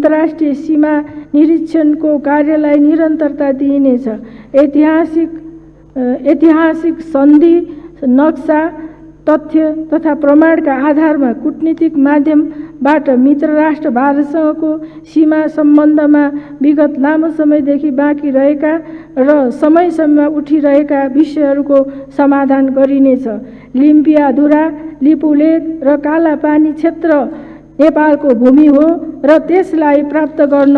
अन्तर्राष्ट्रिय सीमा निरीक्षणको कार्यलाई निरन्तरता दिइनेछ। ऐतिहासिक सन्धि नक्सा तथ्य तथा प्रमाणका आधारमा कूटनीतिक माध्यमबाट मित्र राष्ट्र भारतसँगको सीमा सम्बन्धमा विगत लामो समयदेखि बाँकी रहेका र समयसम्म उठिरहेका विषयहरूको समाधान गरिनेछ। लिम्पियाधुरा, लिपुलेक र कालापानी क्षेत्र नेपालको भूमि हो र त्यसलाई प्राप्त गर्न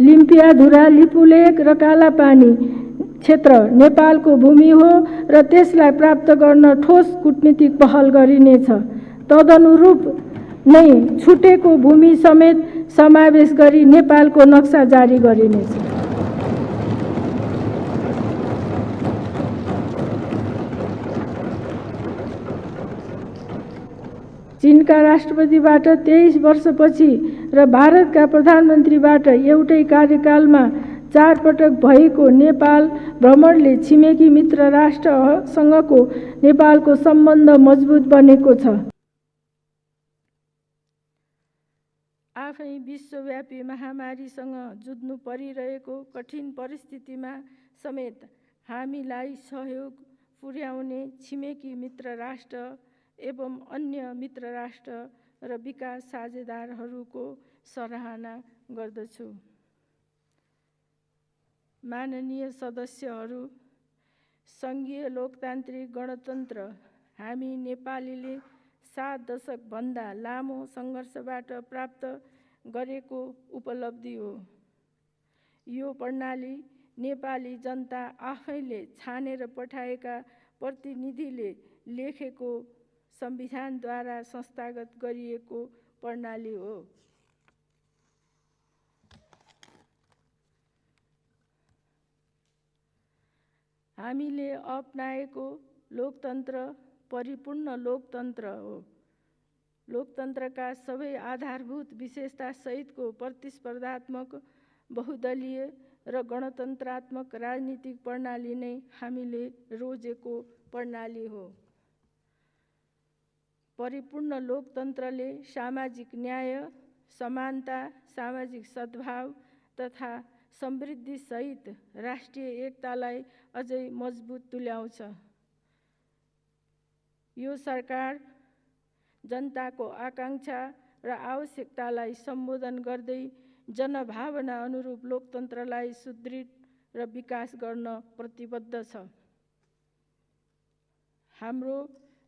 लिम्पियाधुरा, लिपुलेक र कालापानी क्षेत्र नेपालको भूमि हो र त्यसलाई प्राप्त गर्न ठोस कूटनीतिक पहल गरिनेछ। तदनुरूप नै छुटेको भूमि समेत समावेश गरी नेपालको नक्सा जारी गरिनेछ। चीनका राष्ट्रपतिबाट 23 वर्षपछि र भारतका प्रधानमन्त्रीबाट एउटै कार्यकालमा 4 पटक भएको नेपाल भ्रमणले छिमेकी मित्र राष्ट्रसँगको नेपालको सम्बन्ध मजबुत बनेको छ। आफै विश्वव्यापी महामारीसँग जुझ्नु परिरहेको कठिन परिस्थितिमा समेत हामीलाई सहयोग पुर्याउने छिमेकी मित्र राष्ट्र एवं अन्य मित्र राष्ट्र र विकास साझेदारहरूको सराहना गर्दछु। माननीय सदस्यहरू, सङ्घीय लोकतान्त्रिक गणतन्त्र हामी नेपालीले 7 दशकभन्दा लामो सङ्घर्षबाट प्राप्त गरेको उपलब्धि हो। यो प्रणाली नेपाली जनता आफैले छानेर पठाएका प्रतिनिधिले लेखेको संविधानद्वारा संस्थागत गरिएको प्रणाली हो। हामीले अपनाएको लोकतन्त्र परिपूर्ण लोकतन्त्र हो। लोकतन्त्रका सबै आधारभूत विशेषता सहितको प्रतिस्पर्धात्मक बहुदलीय र गणतन्त्रात्मक राजनीतिक प्रणाली नै हामीले रोजेको प्रणाली हो। परिपूर्ण लोकतन्त्रले सामाजिक न्याय, समानता, सामाजिक सद्भाव तथा समृद्धि सहित राष्ट्रिय एकतालाई अझै मजबुत तुल्याउँछ। यो सरकार जनताको आकांक्षा र आवश्यकतालाई सम्बोधन गर्दै जनभावना अनुरूप लोकतन्त्रलाई सुदृढ र विकास गर्न प्रतिबद्ध छ। हाम्रो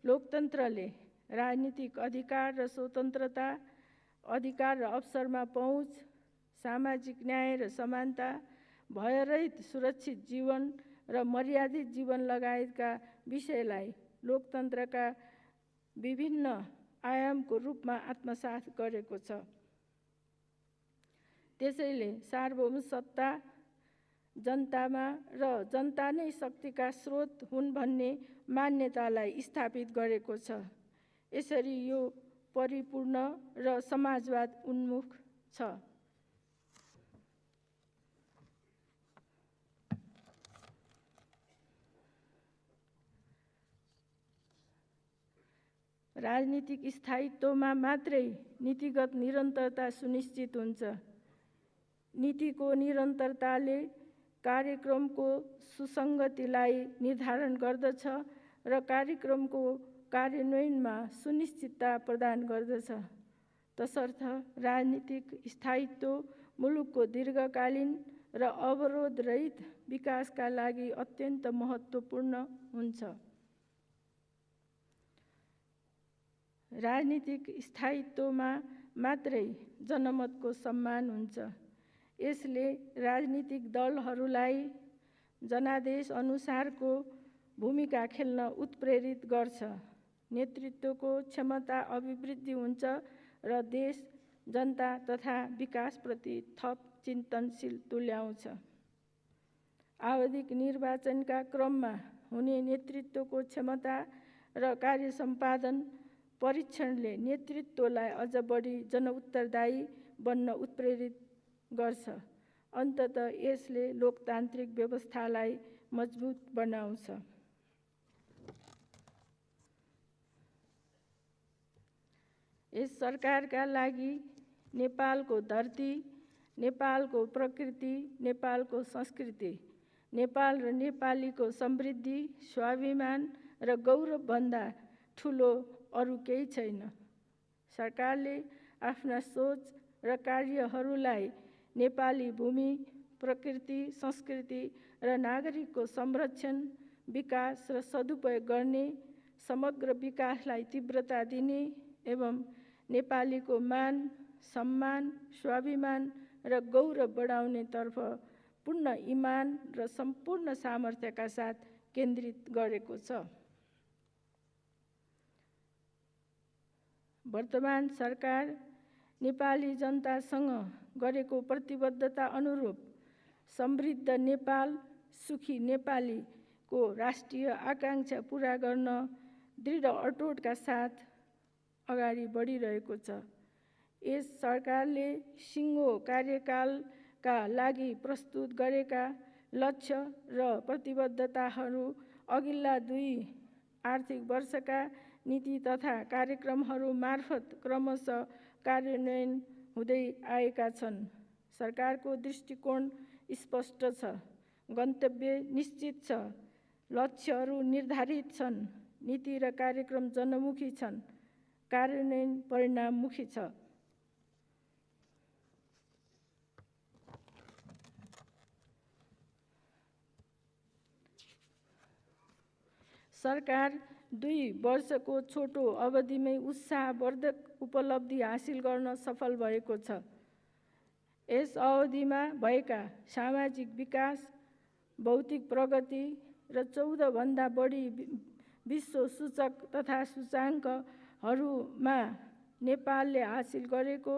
लोकतन्त्रले राजनीतिक अधिकार र स्वतन्त्रता, अधिकार र अवसरमा पहुँच, सामाजिक न्याय र समानता, भयरहित सुरक्षित जीवन र मर्यादित जीवन लगायतका विषयलाई लोकतन्त्रका विभिन्न आयामको रूपमा आत्मसात गरेको छ। त्यसैले सार्वभौम सत्ता जनतामा र जनता नै शक्तिका स्रोत हुन् भन्ने मान्यतालाई स्थापित गरेको छ। यसरी यो परिपूर्ण र समाजवाद उन्मुख छ। राजनीतिक स्थायित्वमा मात्रै नीतिगत निरन्तरता सुनिश्चित हुन्छ। नीतिको निरन्तरताले कार्यक्रमको सुसङ्गतिलाई निर्धारण गर्दछ र कार्यक्रमको कार्यान्वयनमा सुनिश्चितता प्रदान गर्दछ। तसर्थ राजनीतिक स्थायित्व मुलुकको दीर्घकालीन र अवरोधरहित विकासका लागि अत्यन्त महत्त्वपूर्ण हुन्छ। राजनीतिक स्थायित्वमा मात्रै जनमतको सम्मान हुन्छ। यसले राजनीतिक दलहरूलाई जनादेश अनुसारको भूमिका खेल्न उत्प्रेरित गर्छ। नेतृत्वको क्षमता अभिवृद्धि हुन्छ र देश, जनता तथा विकासप्रति थप चिन्तनशील तुल्याउँछ। आवधिक निर्वाचनका क्रममा हुने नेतृत्वको क्षमता र कार्य सम्पादन परीक्षणले नेतृत्वलाई अझ बढी जनउत्तरदायी बन्न उत्प्रेरित गर्छ। अन्ततः यसले लोकतान्त्रिक व्यवस्थालाई मजबुत बनाउँछ। यस सरकारका लागि नेपालको धरती, नेपालको प्रकृति, नेपालको संस्कृति, नेपाल र नेपालीको समृद्धि, स्वाभिमान र गौरवभन्दा ठुलो अरू केही छैन। सरकारले आफ्ना सोच र कार्यहरूलाई नेपाली भूमि, प्रकृति, संस्कृति र नागरिकको संरक्षण, विकास र सदुपयोग गर्ने, समग्र विकासलाई तीव्रता दिने एवं नेपालीको मान, सम्मान, स्वाभिमान र गौरव बढाउने तर्फ पूर्ण इमान र सम्पूर्ण सामर्थ्यका साथ केन्द्रित गरेको छ। वर्तमान सरकार नेपाली जनतासँग गरेको प्रतिबद्धता अनुरूप समृद्ध नेपाल, सुखी नेपालीको राष्ट्रिय आकांक्षा पूरा गर्न दृढ अटोटका साथ अगाडि बढिरहेको छ। यस सरकारले सिङ्गो कार्यकालका लागि प्रस्तुत गरेका लक्ष्य र प्रतिबद्धताहरू अघिल्ला 2 आर्थिक वर्षका नीति तथा कार्यक्रमहरू मार्फत क्रमशः कार्यान्वयन हुँदै आएका छन्। सरकारको दृष्टिकोण स्पष्ट छ, गन्तव्य निश्चित छ, लक्ष्यहरू निर्धारित छन्, नीति र कार्यक्रम जनमुखी छन्, कार्यान्वयन परिणाममुखी छ। सरकार 2 वर्षको छोटो अवधिमै उत्साहवर्धक उपलब्धि हासिल गर्न सफल भएको छ। यस अवधिमा भएका सामाजिक विकास, भौतिक प्रगति र 14 भन्दा बढी विश्व सूचक तथा सूचाङ्कहरूमा नेपालले हासिल गरेको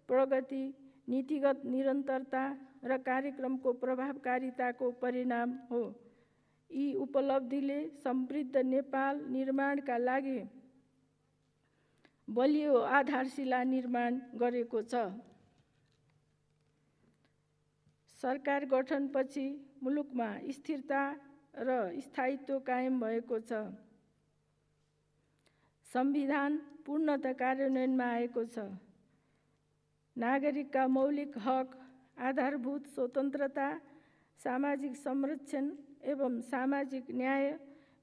प्रगति नीतिगत निरन्तरता र कार्यक्रमको प्रभावकारिताको परिणाम हो। यी उपलब्धिले समृद्ध नेपाल निर्माणका लागि बलियो आधारशिला निर्माण गरेको छ। सरकार गठनपछि मुलुकमा स्थिरता र स्थायित्व कायम भएको छ। संविधान पूर्णतः कार्यान्वयनमा आएको छ। नागरिकका मौलिक हक, आधारभूत स्वतन्त्रता, सामाजिक संरक्षण एवं सामाजिक न्याय,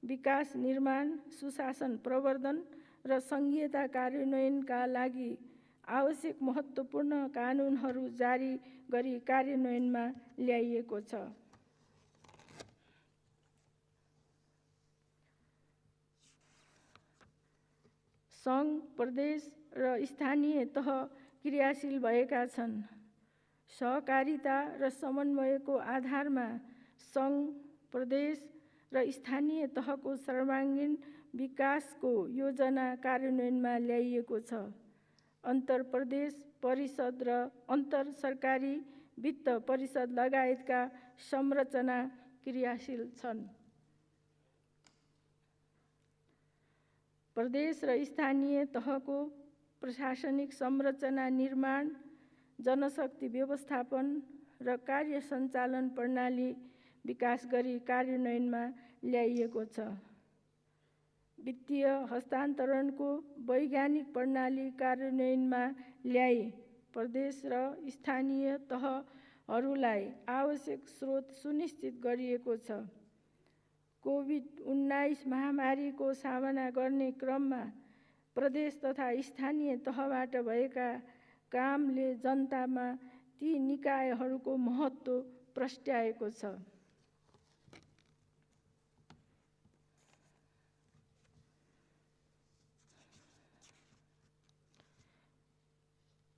विकास निर्माण, सुशासन प्रवर्धन र संघीयता कार्यान्वयनका लागि आवश्यक महत्त्वपूर्ण कानुनहरू जारी गरी कार्यान्वयनमा ल्याइएको छ। सङ्घ, प्रदेश र स्थानीय तह क्रियाशील भएका छन्। सहकारिता र समन्वयको आधारमा सङ्घ, प्रदेश र स्थानीय तहको सर्वाङ्गीण विकासको योजना कार्यान्वयनमा ल्याइएको छ। अन्तर्प्रदेश परिषद र अन्तर सरकारी वित्त परिषद लगायतका संरचना क्रियाशील छन्। प्रदेश र स्थानीय तहको प्रशासनिक संरचना निर्माण, जनशक्ति व्यवस्थापन र कार्य सञ्चालन प्रणाली विकास गरी कार्यान्वयनमा ल्याइएको छ। वित्तीय हस्तान्तरणको वैज्ञानिक प्रणाली कार्यान्वयनमा ल्याई प्रदेश र स्थानीय तहहरूलाई आवश्यक स्रोत सुनिश्चित गरिएको छ। कोभिड-19 महामारीको सामना गर्ने क्रममा प्रदेश तथा स्थानीय तहबाट भएका कामले जनतामा ती निकायहरूको महत्त्व प्रस्ट्याएको छ।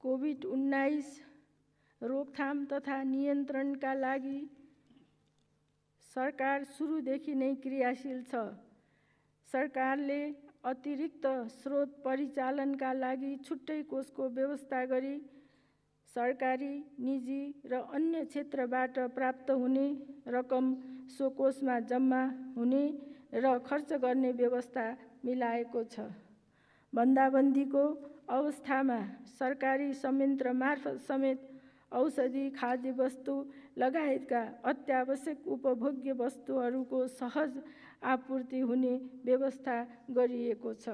कोभिड-19 रोकथाम तथा नियन्त्रणका लागि सरकार सुरुदेखि नै क्रियाशील छ। सरकारले अतिरिक्त स्रोत परिचालनका लागि छुट्टै कोषको व्यवस्था गरी सरकारी, निजी र अन्य क्षेत्रबाट प्राप्त हुने रकम सो कोषमा जम्मा हुने र खर्च गर्ने व्यवस्था मिलाएको छ। बन्दाबन्दीको अवस्थामा सरकारी संयन्त्र मार्फत समेत औषधि, खाद्य वस्तु लगायतका अत्यावश्यक उपभोग्य वस्तुहरूको सहज आपूर्ति हुने व्यवस्था गरिएको छ।